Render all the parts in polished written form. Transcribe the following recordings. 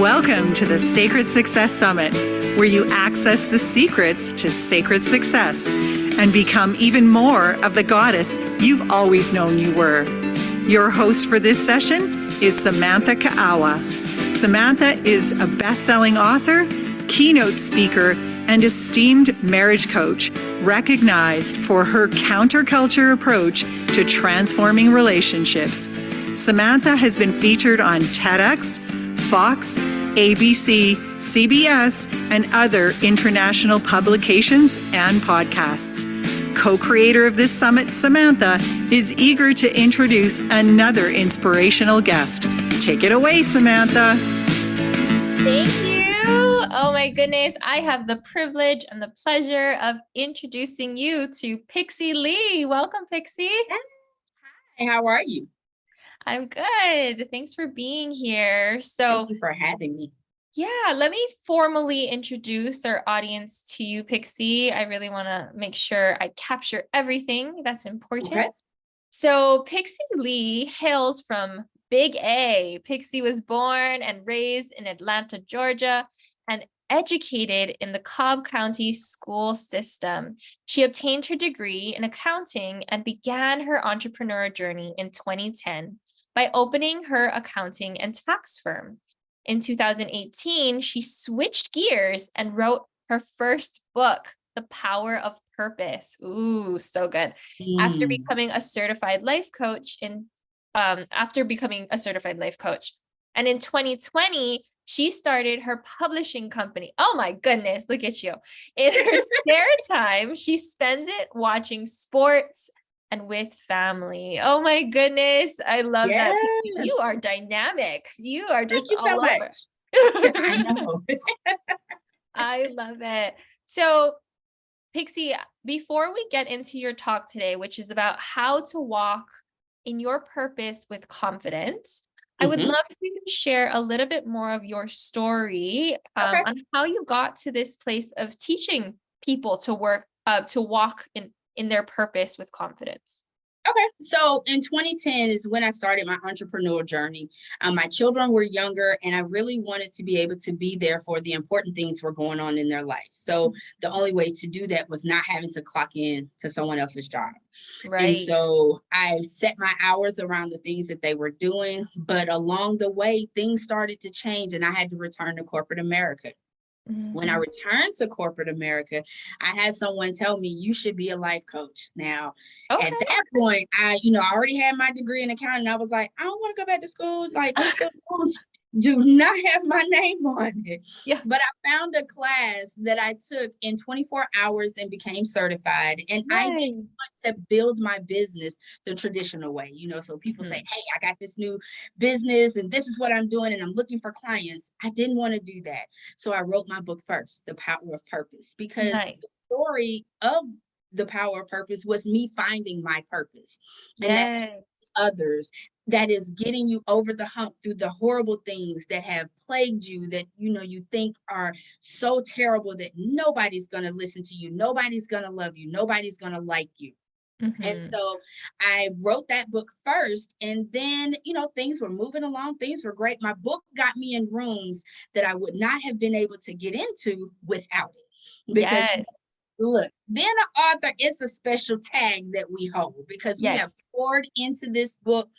Welcome to the Sacred Success Summit, where you access the secrets to sacred success and become even more of the goddess you've always known you were. Your host for this session is Samantha Ka'awa. Samantha is a best-selling author, keynote speaker, and esteemed marriage coach, recognized for her counterculture approach to transforming relationships. Samantha has been featured on TEDx, Fox, ABC, CBS, and other international publications and podcasts. Co-creator of this summit, Samantha, is eager to introduce another inspirational guest. Take it away, Samantha. Thank you. Oh my goodness. I have the privilege and the pleasure of introducing you to Pixie Lee. Welcome, Pixie. Hi, how are you? I'm good. Thanks for being here. Thank you for having me. Yeah, let me formally introduce our audience to you, Pixie. I really want to make sure I capture everything that's important. Okay. So Pixie Lee hails from Big A. Pixie was born and raised in Atlanta, Georgia, and educated in the Cobb County School System. She obtained her degree in accounting and began her entrepreneur journey in 2010 by opening her accounting and tax firm. In 2018, she switched gears and wrote her first book, The Power of Purpose. Ooh, so good. After becoming a certified life coach And in 2020, she started her publishing company. Oh my goodness, look at you. In her spare time, she spends it watching sports and with family. Oh my goodness. I love that. You are dynamic. You are just Thank you so all over. much. I know. I love it. So Pixie, before we get into your talk today, which is about how to walk in your purpose with confidence, I would love for you to share a little bit more of your story on how you got to this place of teaching people to walk in their purpose with confidence. Okay, so in 2010 is when I started my entrepreneurial journey. My children were younger, and I really wanted to be able to be there for the important things were going on in their life. So the only way to do that was not having to clock in to someone else's job. Right. And so I set my hours around the things that they were doing, but along the way, things started to change, and I had to return to corporate America. When I returned to corporate America, I had someone tell me, you should be a life coach. Now, at that point, I already had my degree in accounting. I was like, I don't want to go back to school. Like, those schools do not have my name on it. Yeah. But I found a class that I took in 24 hours and became certified. And I didn't want to build my business the traditional way. So people say, hey, I got this new business and this is what I'm doing and I'm looking for clients. I didn't want to do that. So I wrote my book first, The Power of Purpose, because the story of The Power of Purpose was me finding my purpose. And that's others, that is getting you over the hump through the horrible things that have plagued you, that you think are so terrible that nobody's going to listen to you, nobody's going to love you, nobody's going to like you. And so I wrote that book first, and then things were moving along, things were great. My book got me in rooms that I would not have been able to get into without it, because look, being an author is a special tag that we hold, because we have poured into this book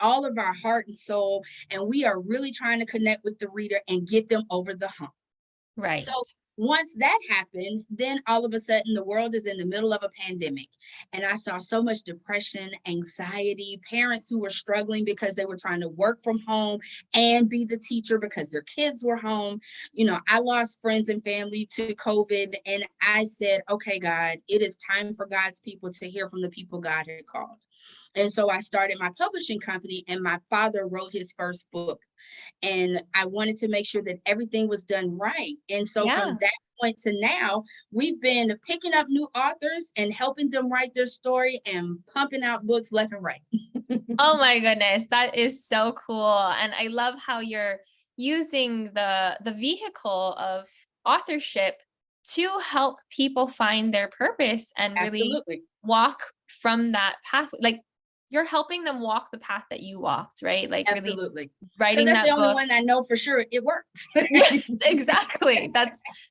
all of our heart and soul, and we are really trying to connect with the reader and get them over the hump. Right. So once that happened, then all of a sudden the world is in the middle of a pandemic. And I saw so much depression, anxiety, parents who were struggling because they were trying to work from home and be the teacher because their kids were home. I lost friends and family to COVID. And I said, okay, God, it is time for God's people to hear from the people God had called. And so I started my publishing company, and my father wrote his first book. And I wanted to make sure that everything was done right. And so from that point to now, we've been picking up new authors and helping them write their story and pumping out books left and right. Oh my goodness, that is so cool. And I love how you're using the vehicle of authorship to help people find their purpose and really walk from that path. Like, you're helping them walk the path that you walked, right? Like really Absolutely. Because writing that's that the only book. one I know for sure it works. Yes, exactly.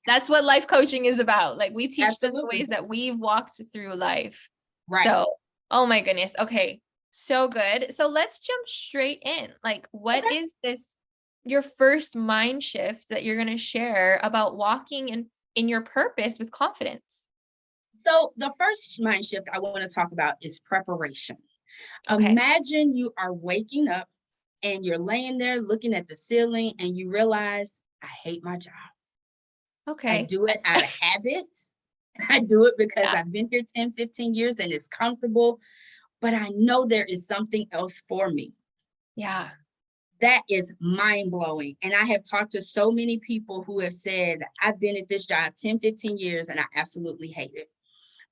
That's what life coaching is about. Like we teach them the Absolutely. ways that we've walked through life. Right. So, oh my goodness. Okay. So good. So let's jump straight in. Like, what Okay. is this, your first mind shift that you're going to share about walking in your purpose with confidence? So the first mind shift I want to talk about is preparation. Okay. Imagine you are waking up and you're laying there looking at the ceiling and you realize, I hate my job. I Okay. do it out of habit. I do it because Yeah. I've been here 10, 15 years and it's comfortable, but I know there is something else for me. Yeah. That is mind blowing. And I have talked to so many people who have said, I've been at this job 10, 15 years and I absolutely hate it.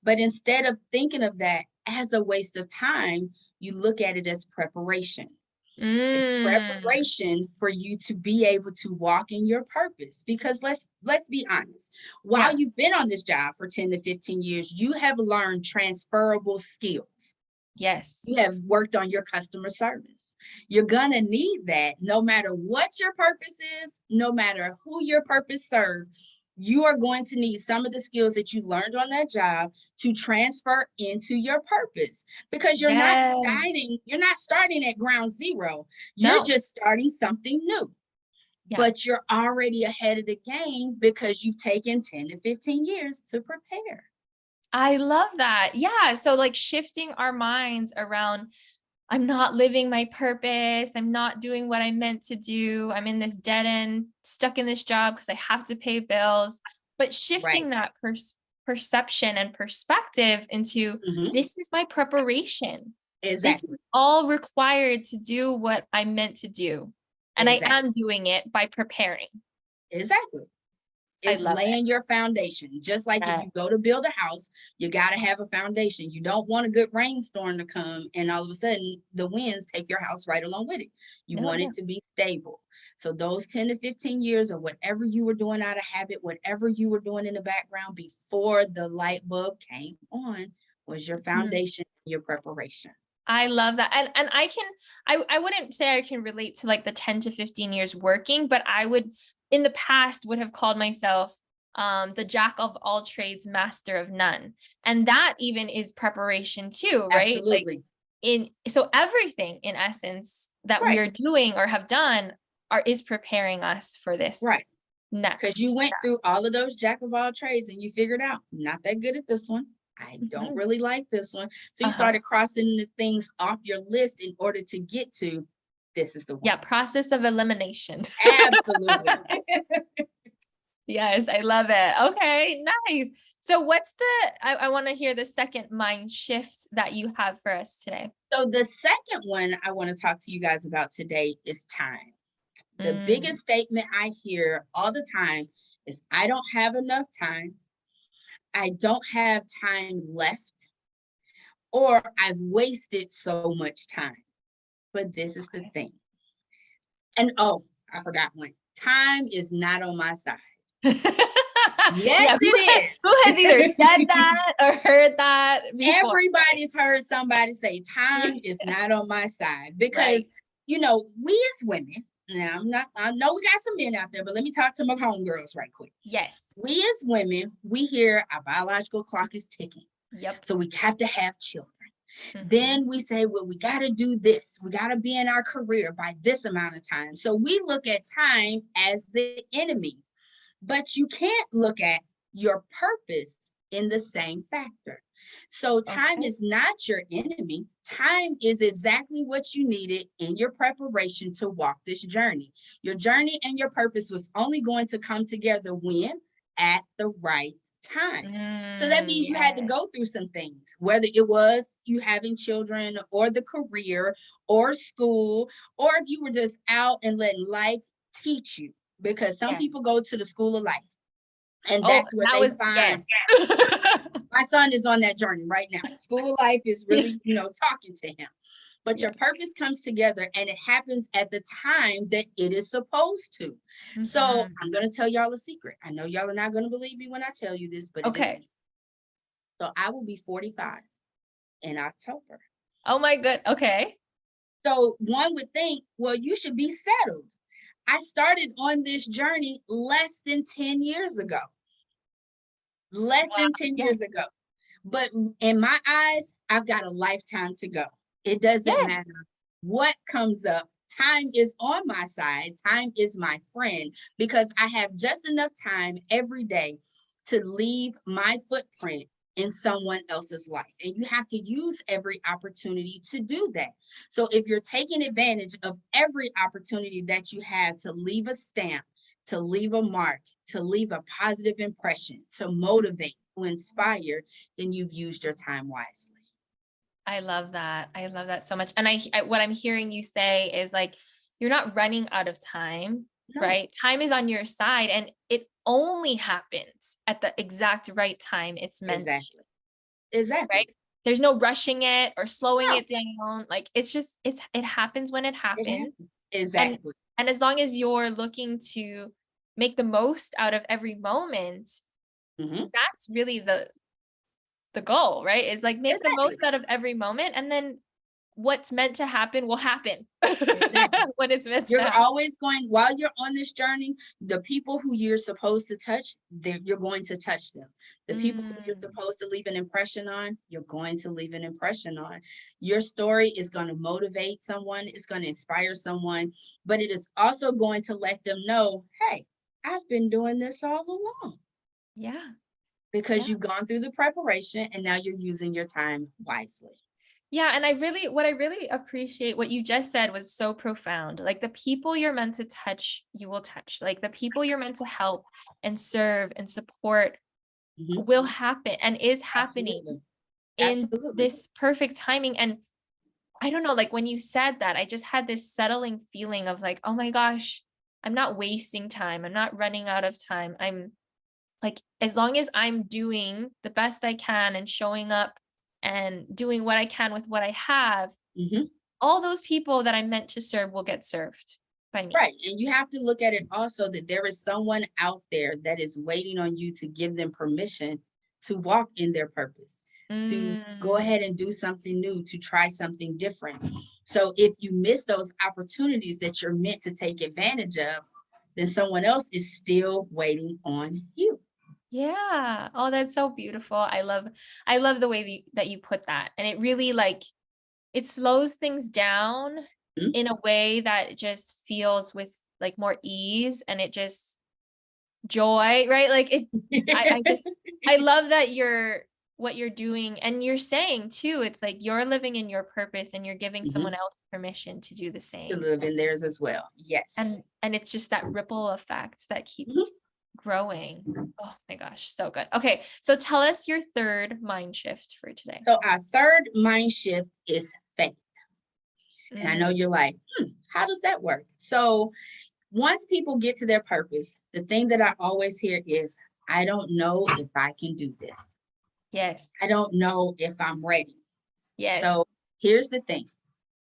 But instead of thinking of that as a waste of time, you look at it as preparation. It's preparation for you to be able to walk in your purpose. Because let's be honest, while Yeah. you've been on this job for 10 to 15 years, you have learned transferable skills. Yes. You have worked on your customer service. You're gonna need that no matter what your purpose is, no matter who your purpose serves. You are going to need some of the skills that you learned on that job to transfer into your purpose, because you're not starting at ground zero. You're No. just starting something new. Yeah. But you're already ahead of the game because you've taken 10 to 15 years to prepare. I love that. Yeah. So like shifting our minds around, I'm not living my purpose. I'm not doing what I'm meant to do. I'm in this dead end, stuck in this job because I have to pay bills. But shifting Right. that perception and perspective into Mhm. this is my preparation. This Exactly. is all required to do what I'm meant to do. And I Exactly. am doing it by preparing. Exactly. I It's love it. laying your foundation. Just like if Yeah. you go to build a house, you got to have a foundation. You don't want a good rainstorm to come and all of a sudden the winds take your house right along with it. You No, want yeah. it to be stable. So those 10 to 15 years or whatever you were doing out of habit, whatever you were doing in the background before the light bulb came on was your foundation, your preparation. I love that. And I wouldn't say I can relate to like the 10 to 15 years working, but I would in the past would have called myself the jack of all trades, master of none. And that even is preparation too, right? Like Absolutely. so everything in essence that we Right. are doing or have done is preparing us for this Right. next Because you went step. through all of those jack of all trades and you figured out, not that good at this one. I don't really like this one. So you started crossing the things off your list in order to get to this is the one. Yeah, process of elimination. Absolutely. Yes, I love it. Okay, nice. So what's I want to hear the second mind shift that you have for us today. So the second one I want to talk to you guys about today is time. The biggest statement I hear all the time is, I don't have enough time. I don't have time left, or I've wasted so much time. But this is the thing. And oh, I forgot one. Time is not on my side. Yes, it is. Who has either said that or heard that before? Everybody's heard somebody say time is not on my side, because we as women, now I know we got some men out there, but let me talk to my homegirls right quick. Yes. We as women, we hear our biological clock is ticking. Yep. So we have to have children. Then we say, well, we got to do this. We got to be in our career by this amount of time. So we look at time as the enemy, but you can't look at your purpose in the same factor. So time is not your enemy. Time is exactly what you needed in your preparation to walk this journey. Your journey and your purpose was only going to come together when? At the right time. So that means you had to go through some things, whether it was you having children or the career or school, or if you were just out and letting life teach you, because some people go to the school of life and that's where they find. My son is on that journey right now. School of life is really, talking to him. But your purpose comes together and it happens at the time that it is supposed to. So I'm going to tell y'all a secret. I know y'all are not going to believe me when I tell you this, but it is. So I will be 45 in October. Oh my good. Okay. So one would think, well, you should be settled. I started on this journey less than 10 years ago. Less Wow. than 10 Yes. years ago. But in my eyes, I've got a lifetime to go. It doesn't Yes. matter what comes up. Time is on my side. Time is my friend because I have just enough time every day to leave my footprint in someone else's life. And you have to use every opportunity to do that. So if you're taking advantage of every opportunity that you have to leave a stamp, to leave a mark, to leave a positive impression, to motivate, to inspire, then you've used your time wisely. I love that. I love that so much. And what I'm hearing you say is like, you're not running out of time, No, right? Time is on your side and it only happens at the exact right time it's meant to, exactly. Exactly. right? There's no rushing it or slowing No, it down. Like it's just, it happens when it it happens. happens. And, Exactly. and as long as you're looking to make the most out of every moment, Mhm. that's really the goal, right? Is like make the Exactly. most out of every moment and then what's meant to happen will happen Exactly. when it's meant to You're happen. always going, while you're on this journey, the people who you're supposed to touch, you're going to touch them. The people who you're Mm, supposed to leave an impression on, you're going to leave an impression on. Your story is going to motivate someone, it's going to inspire someone, but it is also going to let them know, hey, I've been doing this all along yeah. because Yeah. you've gone through the preparation and now you're using your time wisely. Yeah. And what I really appreciate what you just said was so profound. Like the people you're meant to touch, you will touch. Like the people you're meant to help and serve and support Mhm. will happen and is happening Absolutely. in Absolutely. this perfect timing. And I don't know, like when you said that, I just had this settling feeling of like, oh my gosh, I'm not wasting time. I'm not running out of time. I'm like, as long as I'm doing the best I can and showing up and doing what I can with what I have, Mhm. all those people that I'm meant to serve will get served by me. Right. And you have to look at it also that there is someone out there that is waiting on you to give them permission to walk in their purpose, to go Mm, ahead and do something new, to try something different. So if you miss those opportunities that you're meant to take advantage of, then someone else is still waiting on you. yeah. Oh, that's so beautiful. I love the way that you put that. And it really like it slows things down Mhm. in a way that just feels with like more ease and it just joy, right? Like it I just I love that you're what you're doing and you're saying too, it's like you're living in your purpose and you're giving Mhm. someone else permission to do the To same. live in theirs as well. Yes. And it's just that ripple effect that keeps Mhm. growing. Oh my gosh, so good. Okay, so tell us your third mind shift for today. So our third mind shift is faith. And I know Mm, you're like, how does that work? So once people get to their purpose, the thing that I always hear is, I don't know if I can do this. yes. I don't know if I'm ready. Yes. So here's the thing,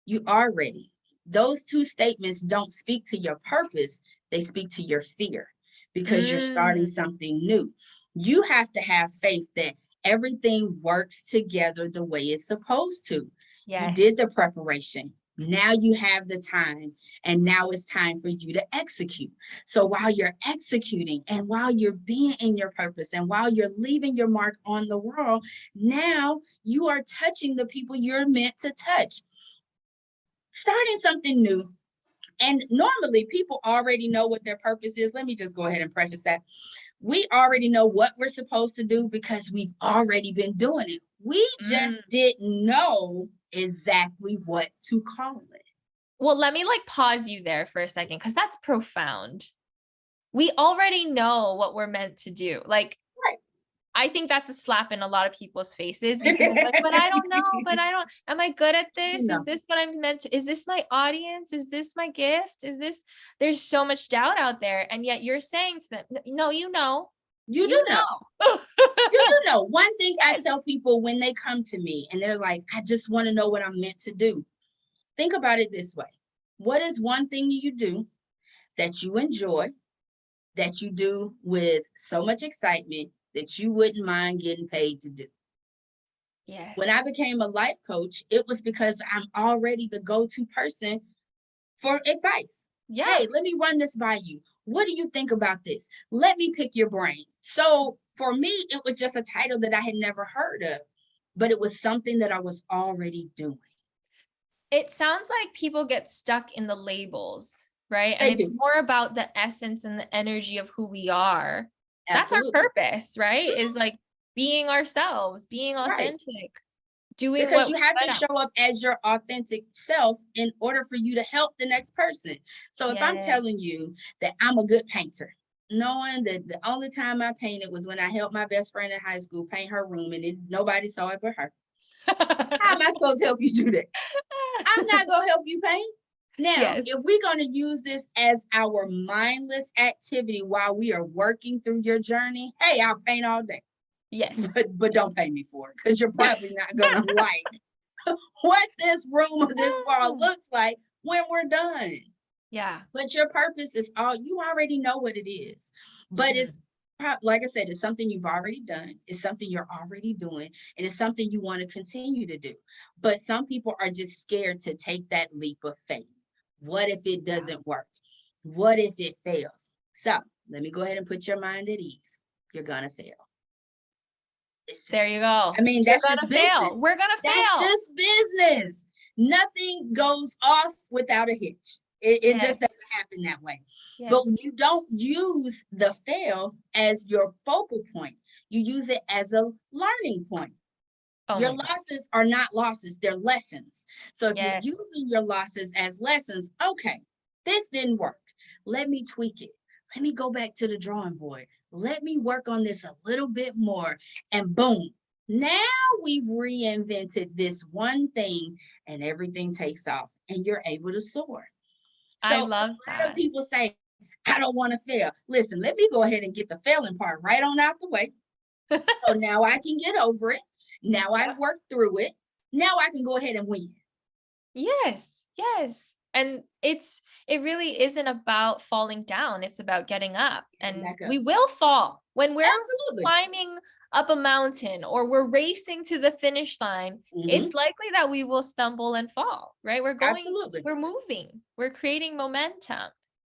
you are ready. Those two statements don't speak to your purpose, they speak to your fear because you're starting Mm, something new. You have to have faith that everything works together the way it's supposed to. You yes. did the preparation. Now you have the time, and now it's time for you to execute. So while you're executing, and while you're being in your purpose, and while you're leaving your mark on the world, now you are touching the people you're meant to touch, starting something new. And normally people already know what their purpose is. Let me just go ahead and preface that. We already know what we're supposed to do because we've already been doing it. We Mm. just didn't know exactly what to call it. Well, let me like pause you there for a second because that's profound. We already know what we're meant to do. Like, I think that's a slap in a lot of people's faces because it's like, but I don't know, but I don't, am I good at You this? Is know, this what I'm meant to, is this my audience? Is this my gift? Is this, there's so much doubt out there. And yet you're saying to them, no, you you do know. know. You do know. One thing I Yes. tell people when they come to me and they're like, I just want to know what I'm meant to do. Think about it this way. What is one thing you do that you enjoy, that you do with so much excitement that you wouldn't mind getting paid to do? Yes. When I became a life coach, it was because I'm already the go-to person for advice. Yeah. Hey, let me run this by you. What do you think about this? Let me pick your brain. So for me, it was just a title that I had never heard of, but it was something that I was already doing. It sounds like people get stuck in the labels, right? And They it's do. more about the essence and the energy of who we are. That's our Absolutely. purpose, right? Is like being ourselves, being Right. authentic, doing Because what you we have put to out. show up as your authentic self in order for you to help the next person. So if I'm Yeah. telling you that I'm a good painter, knowing that the only time I painted was when I helped my best friend in high school paint her room and nobody saw it but her. How am I supposed to help you do that? I'm not going to help you paint. Now, Yes. if we're going to use this as our mindless activity while we are working through your journey, hey, I'll paint all day. Yes. But don't pay me for it, because you're probably not going to like what this room or this wall looks like when we're done. Yeah. But your purpose is all, you already know what it is. But it's like I said, it's something you've already done. It's something you're already doing. And it's something you want to continue to do. But some people are just scared to take that leap of faith. What if it doesn't work? What if it fails? So let me go ahead and put your mind at ease. You're going to fail. There you go. I mean, You're that's just gonna fail. business. We're gonna That's fail. just business. Nothing goes off without a hitch. It Yes. just doesn't happen that way. Yes. But you don't use the fail as your focal point. You use it as a learning point. Oh Your my God. losses are not losses, they're lessons. So if Yes. you're using your losses as lessons, okay, this didn't work. Let me tweak it. Let me go back to the drawing board. Let me work on this a little bit more. And boom, now we've reinvented this one thing and everything takes off and you're able to soar. I So love a lot of that. people say, I don't want to fail. Listen, let me go ahead and get the failing part right on out the way. So now I can get over it. Now I've worked through it. Now I can go ahead and win. Yes. Yes. And it really isn't about falling down. It's about getting up. And Back up. we will fall when we're Absolutely. climbing up a mountain or we're racing to the finish line. It's likely that we will stumble and fall, right? Absolutely. We're moving, we're creating momentum,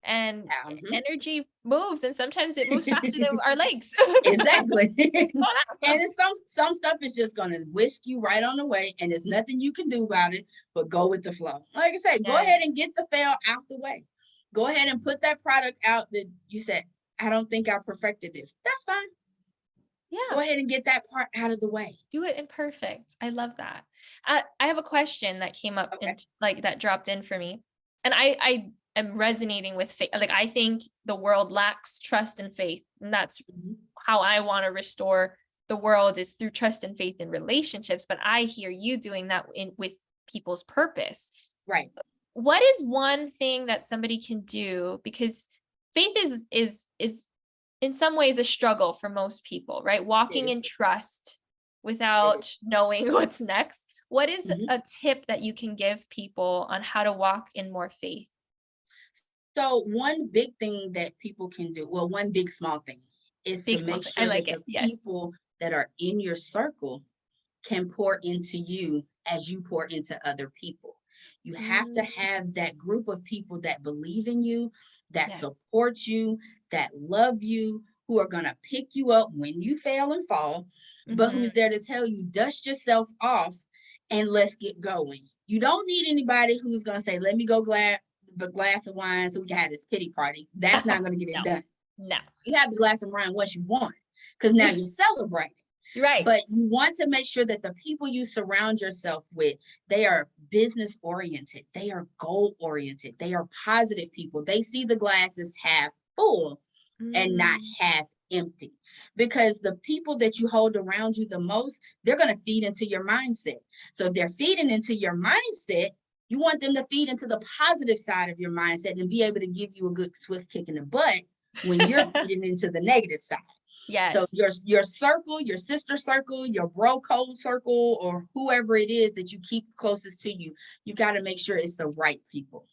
and Mhm. energy moves, and sometimes it moves faster than our legs. Exactly. And it's some stuff is just gonna whisk you right on the way, and there's nothing you can do about it but go with the flow. Like I said, go ahead and get the fail out the way. Go ahead and put that product out that you said, I don't think I perfected this. That's fine. Go Yeah. ahead and get that part out of the way. Do it imperfect. I love that. I have a question that came up Okay. and like that dropped in for me. And I am resonating with faith. Like I think the world lacks trust and faith. And that's how I want to restore the world, is through trust and faith in relationships. But I hear you doing that with people's purpose. Right. What is one thing that somebody can do? Because faith is in some ways a struggle for most people, right? Walking in trust without knowing what's next. What is a tip that you can give people on how to walk in more faith? So one big thing that people can do, well, one big small thing, is to Big make something. I sure like that it. the Yes. people that are in your circle can pour into you as you pour into other people. You have to have that group of people that believe in you, that support you, that love you, who are going to pick you up when you fail and fall, but who's there to tell you, dust yourself off and let's get going. You don't need anybody who's going to say, let me go grab a glass of wine so we can have this pity party. That's not going to get it done. No. You have the glass of wine once you want, because now you're celebrating. Right. But you want to make sure that the people you surround yourself with, they are business oriented, they are goal oriented, they are positive people. They see the glass as half full and not half empty. Because the people that you hold around you the most, they're going to feed into your mindset. So if they're feeding into your mindset, you want them to feed into the positive side of your mindset and be able to give you a good swift kick in the butt when you're feeding into the negative side. Yes. So your circle, your sister circle, your bro code circle, or whoever it is that you keep closest to you, you got to make sure it's the right people.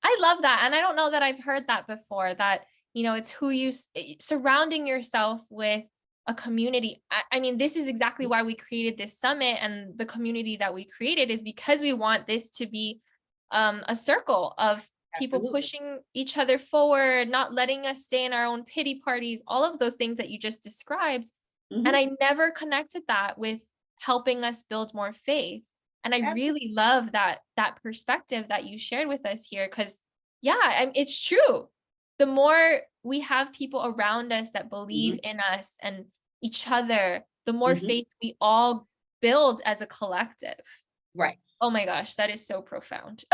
I love that. And I don't know that I've heard that before, that, it's who you surrounding yourself with a community. I mean, this is exactly why we created this summit, and the community that we created is because we want this to be a circle of people Absolutely. pushing each other forward, not letting us stay in our own pity parties, all of those things that you just described. Mhm. And I never connected that with helping us build more faith. And I really love that perspective that you shared with us here, because it's true. The more we have people around us that believe in us and each other, the more faith we all build as a collective. Right. Oh my gosh, that is so profound.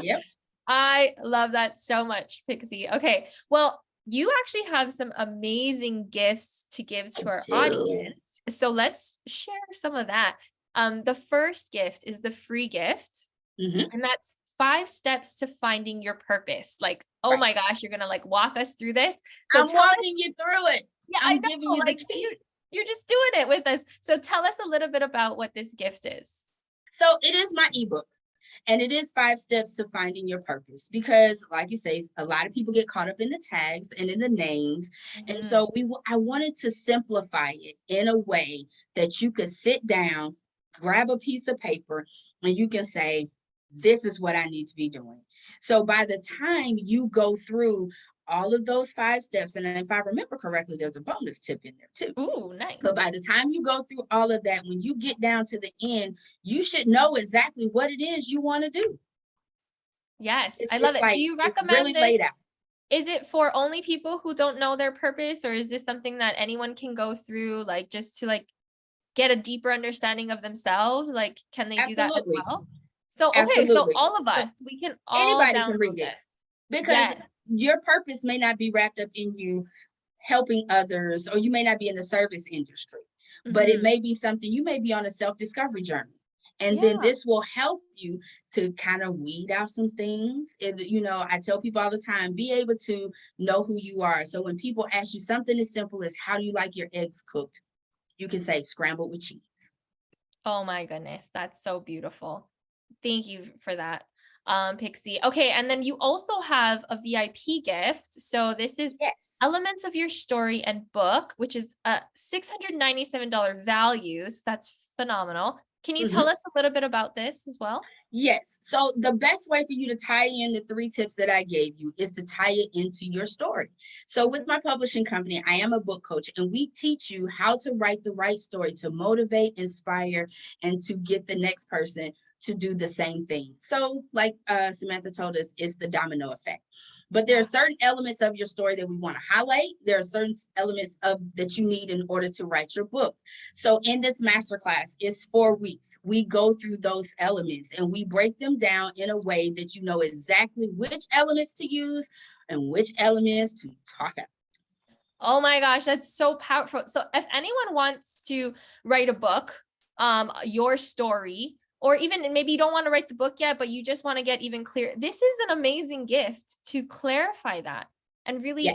Yep. I love that so much, Pixie. Okay, well, you actually have some amazing gifts to give to our audience. So let's share some of that. The first gift is the free gift, and that's 5 steps to finding your purpose. Like, oh my gosh, you're gonna like walk us through this. So I'm walking you through it. Yeah, I'm giving you the key. You're just doing it with us. So tell us a little bit about what this gift is. So it is my ebook, and it is 5 steps to finding your purpose, because like you say, a lot of people get caught up in the tags and in the names. And so I wanted to simplify it in a way that you could sit down, grab a piece of paper, and you can say, this is what I need to be doing. So by the time you go through all of those 5 steps, and if I remember correctly, there's a bonus tip in there too. Ooh, nice. But by the time you go through all of that, when you get down to the end, you should know exactly what it is you want to do. Yes, I love it. Like, do you recommend it's really this? laid out. Is it for only people who don't know their purpose, or is this something that anyone can go through, like just to like get a deeper understanding of themselves? Like, can they do that as well? So, okay, Absolutely. so all of us, we can all anybody can read it, because your purpose may not be wrapped up in you helping others, or you may not be in the service industry, but it may be something, you may be on a self-discovery journey. And then this will help you to kind of weed out some things. I tell people all the time, be able to know who you are. So when people ask you something as simple as, how do you like your eggs cooked? You can say scrambled with cheese. Oh my goodness, that's so beautiful. Thank you for that, Pixie. Okay, and then you also have a VIP gift. So this is Elements of Your Story and Book, which is a $697 value. So that's phenomenal. Can you tell us a little bit about this as well? Yes. So the best way for you to tie in the 3 tips that I gave you is to tie it into your story. So with my publishing company, I am a book coach, and we teach you how to write the right story to motivate, inspire, and to get the next person to do the same thing. So like Samantha told us, it's the domino effect. But there are certain elements of your story that we want to highlight. There are certain elements that you need in order to write your book. So in this masterclass, it's 4 weeks. We go through those elements and we break them down in a way that you know exactly which elements to use and which elements to toss out. Oh my gosh, that's so powerful. So if anyone wants to write a book, your story, or even maybe you don't want to write the book yet, but you just want to get even clear, this is an amazing gift to clarify that and really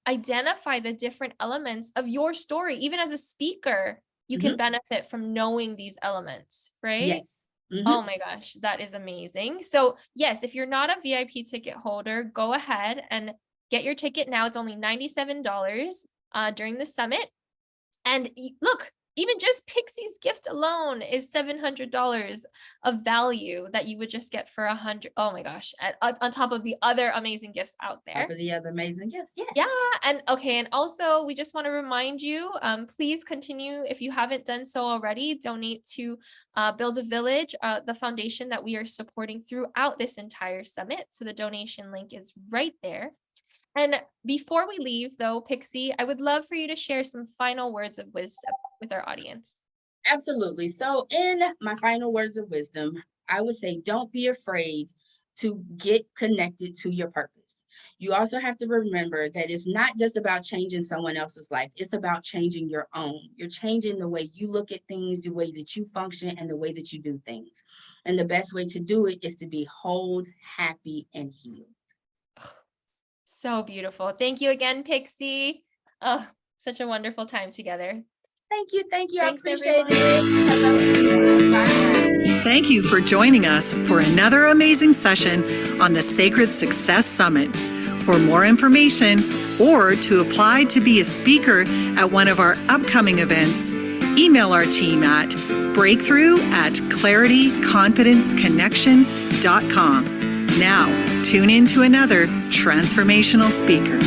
identify the different elements of your story. Even as a speaker, you can benefit from knowing these elements, right? Yes. Oh my gosh, that is amazing. So yes, if you're not a VIP ticket holder, go ahead and get your ticket now. It's only $97 during the summit. And look, even just Pixie's gift alone is $700 of value that you would just get for $100. Oh my gosh. On top of the other amazing gifts out there. After the other amazing gifts. Yes. Yeah. And okay. And also we just want to remind you, please continue. If you haven't done so already, donate to Build a Village, the foundation that we are supporting throughout this entire summit. So the donation link is right there. And before we leave, though, Pixie, I would love for you to share some final words of wisdom with our audience. Absolutely. So in my final words of wisdom, I would say, don't be afraid to get connected to your purpose. You also have to remember that it's not just about changing someone else's life. It's about changing your own. You're changing the way you look at things, the way that you function, and the way that you do things. And the best way to do it is to be whole, happy, and healed. So beautiful. Thank you again, Pixie. Oh, such a wonderful time together. Thank you. Thanks, I appreciate it. Bye. Thank you for joining us for another amazing session on the Sacred Success Summit. For more information or to apply to be a speaker at one of our upcoming events, email our team at breakthrough@clarityconfidenceconnection.com. Now, tune in to another transformational speaker.